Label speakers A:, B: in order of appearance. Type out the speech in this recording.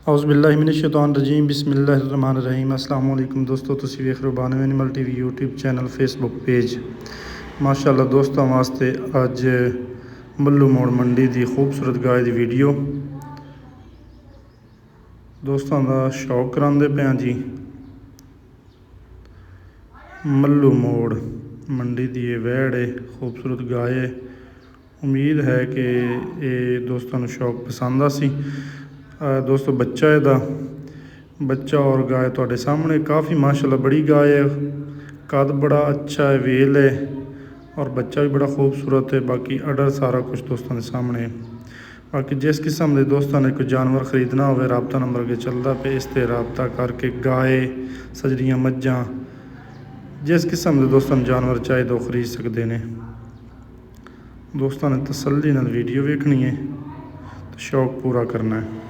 A: औज़ुबिल्लाहिमिनश्शैतानिर्रजीम बिस्मिल्लाहिर्रहमानिर्रहीम। अस्सलाम वालेकुम दोस्तों, तुसीं वेख रहे हो बानवे animal TV YouTube channel Facebook page. माशाअल्लाह दोस्तों वास्ते अज मल्लू मोड़ मंडी की खूबसूरत गाय की वीडियो दोस्तों का शौक करांदे पे जी। मल्लू मोड़ मंडी की ये वैड़ है, खूबसूरत गाय है। उम्मीद है कि ये दोस्तों को शौक पसंद आसी। दोस्तों बच्चा है बच्चा और गाय तुहाडे सामने काफ़ी माशाल्लाह बड़ी गाय है, कद बड़ा अच्छा है, वेल है और बच्चा भी बड़ा खूबसूरत है। बाकी अडर सारा कुछ दोस्तों के सामने है। बाकी जिस किस्म के दोस्तों ने कोई जानवर खरीदना हो, राबता नंबर के चलता पे, इस पर राबता करके गाय सजरियाँ मझां जिस किस्म के दोस्तों ने जानवर चाहे तो खरीद सकते हैं। दोस्तों ने तसल्ली नाल वीडियो वेखनी है तो शौक पूरा करना है।